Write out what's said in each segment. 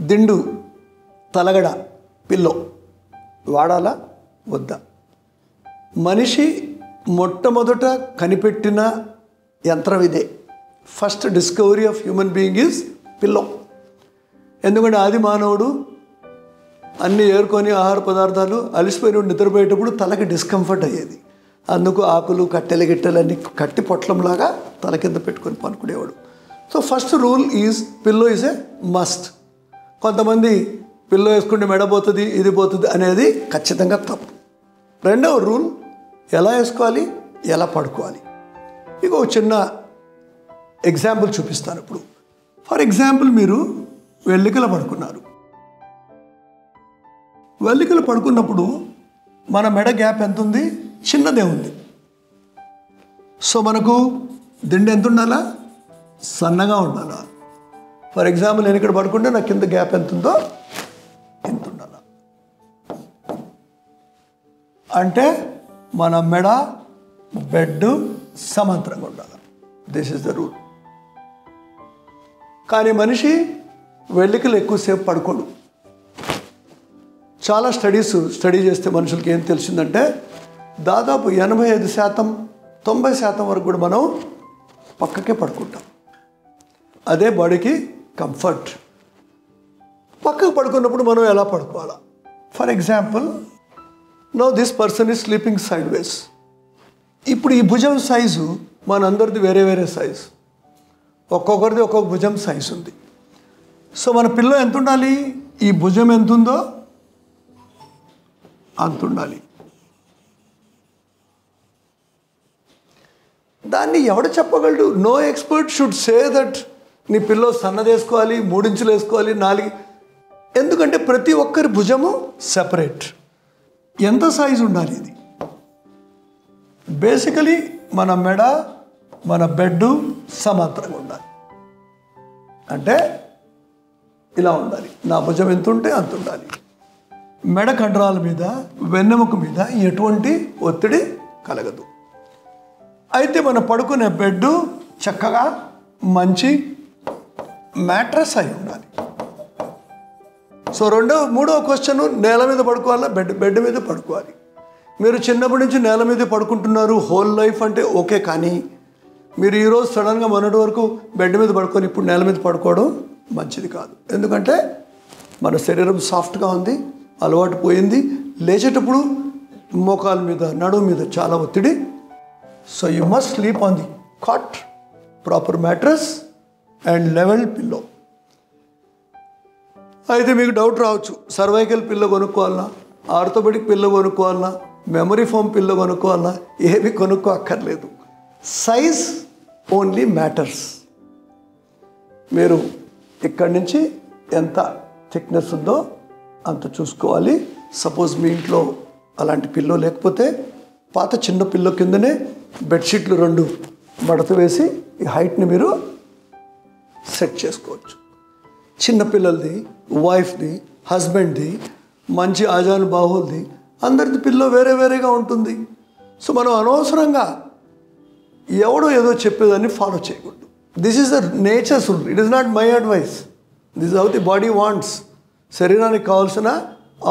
దిండు తలగడ పిల్లో వాడాలా వద్దా? మనిషి మొట్టమొదట కనిపెట్టిన యంత్రం ఇదే. First discovery of human being is pillow. ఎందుకంటే ఆది మానవుడు అన్నీ ఏరుకొని ఆహార పదార్థాలు అలిసిపోయిన నిద్రపోయేటప్పుడు తలకి డిస్కంఫర్ట్ అయ్యేది. అందుకు ఆకులు కట్టెలు గిట్టెలన్నీ కట్టి పొట్లంలాగా తల కింద పెట్టుకొని పనుకునేవాడు. So first rule is pillow is a must. కొంతమంది పిల్లో వేసుకుంటే మెడపోతుంది ఇది పోతుంది అనేది ఖచ్చితంగా తప్పు. రెండవ రూల్ ఎలా వేసుకోవాలి, ఎలా పడుకోవాలి. ఇక ఒక చిన్న ఎగ్జాంపుల్ చూపిస్తాను. ఇప్పుడు ఫర్ ఎగ్జాంపుల్ మీరు వెల్లికల పడుకున్నారు. వెల్లికల పడుకున్నప్పుడు మన మెడ గ్యాప్ ఎంత ఉంది? చిన్నదే ఉంది. సో మనకు దిండు ఎంత ఉండాలా? సన్నగా ఉండాలా. ఫర్ ఎగ్జాంపుల్ నేను ఇక్కడ పడుకుంటే నా కింద గ్యాప్ ఎంత ఉందో ఎంత ఉండాలా. అంటే మన మెడ బెడ్ సమాంతరంగా ఉండాలి. This is the rule. కానీ మనిషి వెల్లికలు ఎక్కువసేపు పడుకోడు. చాలా స్టడీ చేస్తే మనుషులకి ఏం తెలిసిందంటే దాదాపు 85%, 90% వరకు కూడా మనం పక్కకే పడుకుంటాం. అదే బాడీకి కంఫర్ట్. పక్కకు పడుకున్నప్పుడు మనం ఎలా పడుకోవాలా? For example now this person is sleeping sideways. ఇప్పుడు ఈ భుజం సైజు మనందరిది వేరే వేరే సైజు. ఒక్కొక్కరిది ఒక్కొక్క భుజం సైజు ఉంది. సో మన పిల్లో ఎంత ఉండాలి? ఈ భుజం ఎంత ఉందో అంత ఉండాలి. దాన్ని ఎవడు చెప్పగలడు? No expert should say that నీ పిల్లో సన్నది వేసుకోవాలి, 3 ఇంచులు వేసుకోవాలి, 4. ఎందుకంటే ప్రతి ఒక్కరి భుజము సెపరేట్. ఎంత సైజు ఉండాలి ఇది? బేసికలీ మన మెడ మన బెడ్ సమాంతరంగా ఉండాలి. అంటే ఇలా ఉండాలి. నా భుజం ఎంత ఉంటే అంత ఉండాలి. మెడ కండరాల మీద వెన్నెముక మీద ఎటువంటి ఒత్తిడి కలగదు. అయితే మనం పడుకునే బెడ్ చక్కగా మంచి మ్యాట్రెస్ అయి ఉండాలి. సో మూడవ క్వశ్చన్, నేల మీద పడుకోవాలా బెడ్ మీద పడుకోవాలి. మీరు చిన్నప్పటి నుంచి నేల మీద పడుకుంటున్నారు హోల్ లైఫ్ అంటే ఓకే. కానీ మీరు ఈరోజు సడన్గా మొన్నటి వరకు బెడ్ మీద పడుకొని ఇప్పుడు నేల మీద పడుకోవడం మంచిది కాదు. ఎందుకంటే మన శరీరం సాఫ్ట్గా ఉంది, అలవాటు పోయింది. లేచేటప్పుడు మోకాల మీద నడుము మీద చాలా ఒత్తిడి. So you must sleep on the cot, proper mattress and level pillow. అయితే మీకు డౌట్ రావచ్చు, సర్వైకల్ పిల్లో కొనుక్కోవాలన్నా, ఆర్థోపెడిక్ పిల్లో కొనుక్కోవాలన్నా, మెమరీ ఫోమ్ పిల్లో కొనుక్కోవాలన్నా, ఏవి కొనుక్కోక్కర్లేదు. Size only matters. మీరు ఇక్కడి నుంచి ఎంత థిక్నెస్ ఉందో అంత చూసుకోవాలి. సపోజ్ మీ ఇంట్లో అలాంటి పిల్లో లేకపోతే పాత చిన్న పిల్లో కిందనే బెడ్షీట్లు 2 మడత వేసి ఈ హైట్ని మీరు సెట్ చేసుకోవచ్చు. చిన్నపిల్లలది, వైఫ్ది, హస్బెండ్ది, మంచి ఆజాను బాహుల్ది, అందరిది పిల్లో వేరే వేరేగా ఉంటుంది. సో మనం అనవసరంగా ఎవడో ఏదో చెప్పేదాన్ని ఫాలో చేయకూడదు. This is the nature's rule. It is not my advice. This is how the body wants. శరీరానికి కావాల్సిన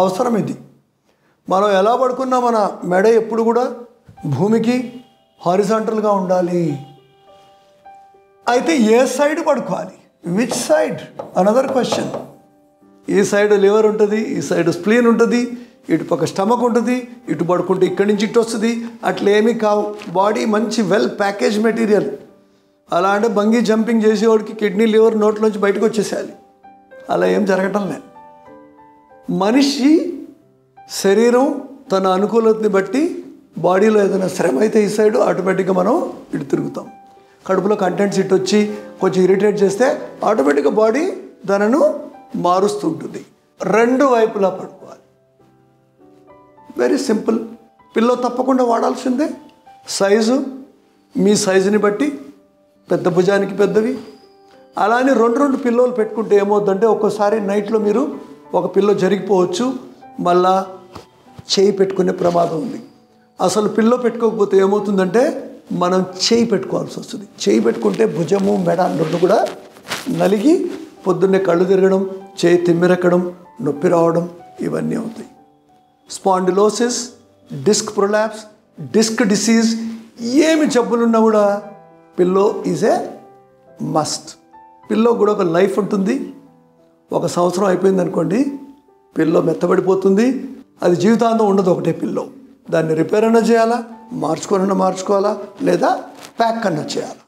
అవసరం ఇది. మనం ఎలా పడుకున్నా మన మెడ ఎప్పుడు కూడా భూమికి హారిజాంటల్గా ఉండాలి. అయితే ఏ సైడ్ పడుకోవాలి? Which side? Another question. ఈ సైడ్ లివర్ ఉంటుంది, ఈ సైడ్ స్ప్లీన్ ఉంటుంది, ఇటు పక్క స్టమక్ ఉంటుంది, ఇటు పడుకుంటే ఇక్కడి నుంచి ఇటు వస్తుంది. అట్లేమీ కావు. బాడీ మంచి వెల్ ప్యాకేజ్ మెటీరియల్. అలా అంటే బంగీ జంపింగ్ చేసేవాడికి కిడ్నీ లివర్ నోట్లోంచి బయటకు వచ్చేసేయాలి. అలా ఏం జరగటం లేదు. మనిషి శరీరం తన అనుకూలతని బట్టి బాడీలో ఏదైనా శ్రమ అయితే ఈ సైడ్ ఆటోమేటిక్గా మనం ఇటు తిరుగుతాం. కడుపులో కంటెంట్స్ ఇటు వచ్చి కొంచెం ఇరిటేట్ చేస్తే ఆటోమేటిక్గా బాడీ దానిని మారుస్తూ ఉంటుంది. 2 వైపులా పడుకోవాలి. Very simple. పిల్లో తప్పకుండా వాడాల్సిందే. సైజు మీ సైజుని బట్టి పెద్ద భుజానికి పెద్దవి. అలానే 2 పిల్లోలు పెట్టుకుంటే ఏమవుతుందంటే ఒక్కోసారి నైట్లో మీరు ఒక పిల్లో జరిగిపోవచ్చు, మళ్ళా చేయి పెట్టుకునే ప్రమాదం ఉంది. అసలు పిల్లో పెట్టుకోకపోతే ఏమవుతుందంటే మనం చేయి పెట్టుకోవాల్సి వస్తుంది. చేయి పెట్టుకుంటే భుజము మెడ 2 కూడా నలిగి పొద్దున్నే కళ్ళు తిరగడం, చేయి తిమ్మిరెక్కడం, నొప్పి రావడం ఇవన్నీ అవుతాయి. Spondylosis, disc prolapse, disc disease, ఏమి జబ్బులున్నా కూడా pillow is a must. Pillow కూడా ఒక లైఫ్ ఉంటుంది. 1 సంవత్సరం అయిపోయింది అనుకోండి, పిల్లో మెత్తబడిపోతుంది. అది జీవితాంతం ఉండదు ఒకటే పిల్లో. దాన్ని రిపేర్ అన్నా చేయాలా, మార్చుకోవాలా, లేదా ప్యాక్ అన్నా చేయాలి.